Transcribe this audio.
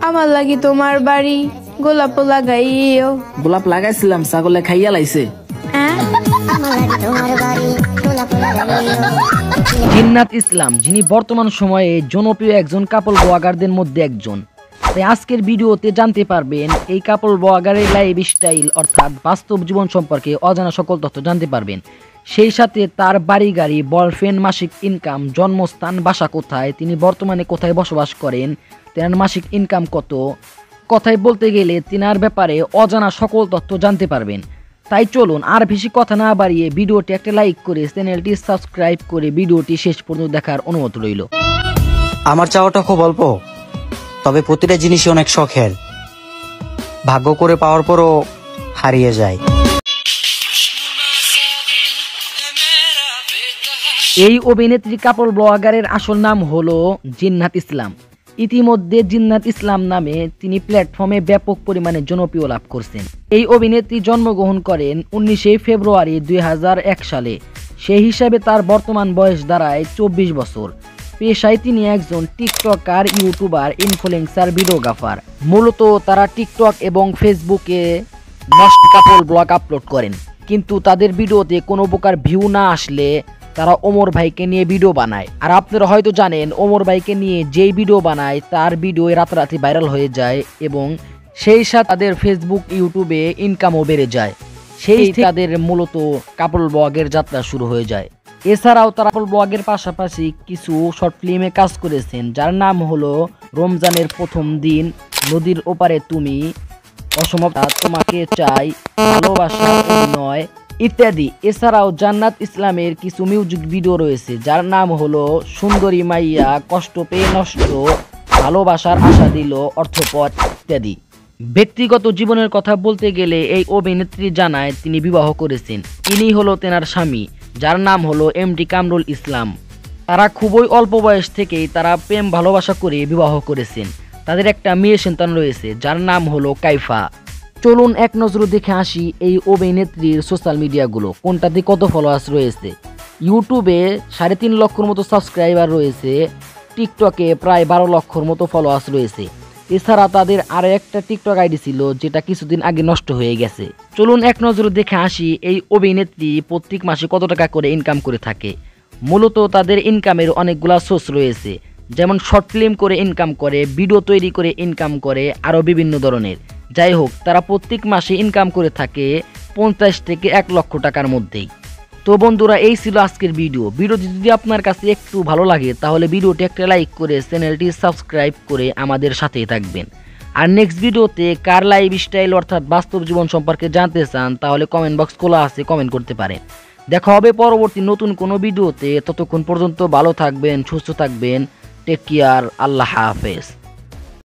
আমার লাগি তোমার বাড়ি গোলাপ লাগাইও। গোলাপ লাগাইছিলাম, ছাগলে খাইয়া লাইছে। জিন্নাত ইসলাম, যিনি বর্তমান সময়ে জনপ্রিয় একজন কাপল ব্লগারদের মধ্যে একজন। তাই আজকের ভিডিওতে জানতে পারবেন এই কাপল ব্লগারের লাইফ স্টাইল অর্থাৎ বাস্তব জীবন সম্পর্কে অজানা সকল তথ্য জানতে পারবেন। সেই সাথে তার বাড়ি গাড়ি, বয়ফ্রেন্ড, মাসিক ইনকাম, জন্মস্থান, বাসা কোথায়, তিনি বর্তমানে কোথায় বসবাস করেন, তেনার মাসিক ইনকাম কত, কথায় বলতে গেলে তেনার ব্যাপারে অজানা সকল তথ্য জানতে পারবেন। তাই চলুন আর বেশি কথা না বাড়িয়ে ভিডিওটি একটা লাইক করে চ্যানেলটি সাবস্ক্রাইব করে ভিডিওটি শেষ পর্যন্ত দেখার অনুমতি রইল। আমার চাওয়াটা খুব অল্প, তবে প্রতিটা জিনিসই অনেক শখের। ভাগ্য করে পাওয়ার পরও হারিয়ে যায়। এই অভিনেত্রী কাপল ব্লগারের আসল নাম হলো জিন্নাত ইসলাম। ইতিমধ্যে জিন্নাত ইসলাম নামে তিনি প্ল্যাটফর্মে ব্যাপক পরিমাণে জনপ্রিয় লাভ করছেন। এই অভিনেত্রী জন্মগ্রহণ করেন 19 ফেব্রুয়ারি 2001 সালে। সেই হিসাবে তার বর্তমান বয়স দাঁড়ায় 24 বছর। পেশায় তিনি একজন টিকটকার, ইউটিউবার, ইনফ্লুয়েন্সার, ভিডিওগ্রাফার। মূলত তারা টিকটক এবং ফেসবুকে নষ্ট কাপল ব্লগ আপলোড করেন, কিন্তু তাদের ভিডিওতে কোনো প্রকার ভিউ না আসলে তারা ওমর ভাইকে নিয়ে ভিডিও বানায়। আর আপনারা হয়তো জানেন ওমর ভাইকে নিয়ে যেই ভিডিও বানায় তার ভিডিও রাতারাতি ভাইরাল হয়ে যায় এবং সেই সাথে তাদের ফেসবুক, ইউটিউবে ইনকামও বেড়ে যায়। সেই তাদের মূলত কাপল ব্লগের যাত্রা শুরু হয়ে যায়। এছাড়াও তারা কাপল ব্লগের পাশাপাশি কিছু শর্ট ফিল্মে কাজ করেছেন, যার নাম হলো রমজানের প্রথম দিন, নদীর ওপারে তুমি, অসমাপ্ত, তোমাকে চাই, ভালোবাসা, অভিনয় ইত্যাদি। এছাড়াও জান্নাত ইসলামের কিছু মিউজিক ভিডিও রয়েছে, যার নাম হলো সুন্দরী মাইয়া, কষ্ট পেয়ে নষ্ট, ভালোবাসার আশা দিল, অর্থপথ ইত্যাদি। ব্যক্তিগত জীবনের কথা বলতে গেলে এই অভিনেত্রী জানায় তিনি বিবাহ করেছেন। ইনি হলো তেনার স্বামী, যার নাম হলো এমডি কামরুল ইসলাম। তারা খুবই অল্প বয়স থেকেই তারা প্রেম ভালোবাসা করে বিবাহ করেছেন। তাদের একটা মেয়ে সন্তান রয়েছে, যার নাম হলো কাইফা। চলুন এক নজরে দেখে আসি এই অভিনেত্রীর সোশ্যাল মিডিয়াগুলো, কোনটাতে কত ফলোয়ার্স রয়েছে। ইউটিউবে 3.5 লক্ষর মতো সাবস্ক্রাইবার রয়েছে, টিকটকে প্রায় 12 লক্ষর মতো ফলোয়ার্স রয়েছে। এছাড়া তাদের আরও একটা টিকটক আইডি ছিল, যেটা কিছুদিন আগে নষ্ট হয়ে গেছে। চলুন এক নজরে দেখে আসি এই অভিনেত্রী প্রত্যেক মাসে কত টাকা করে ইনকাম করে থাকে। মূলত তাদের ইনকামের অনেকগুলা সোর্স রয়েছে, যেমন শর্ট ফিল্ম করে ইনকাম করে, ভিডিও তৈরি করে ইনকাম করে, আরও বিভিন্ন ধরনের। যাই হোক, তারা প্রত্যেক মাসে ইনকাম করে থাকে 50 থেকে 1 লক্ষ টাকার মধ্যেই। তো বন্ধুরা, এই ছিল আজকের ভিডিওটি যদি আপনার কাছে একটু ভালো লাগে তাহলে ভিডিওটি একটা লাইক করে চ্যানেলটি সাবস্ক্রাইব করে আমাদের সাথেই থাকবেন। আর নেক্সট ভিডিওতে কার লাইফ স্টাইল অর্থাৎ বাস্তব জীবন সম্পর্কে জানতে চান তাহলে কমেন্ট বক্স খোলা আছে, কমেন্ট করতে পারেন। দেখা হবে পরবর্তী নতুন কোনো ভিডিওতে। ততক্ষণ পর্যন্ত ভালো থাকবেন, সুস্থ থাকবেন। টেক কেয়ার, আল্লাহ হাফেজ।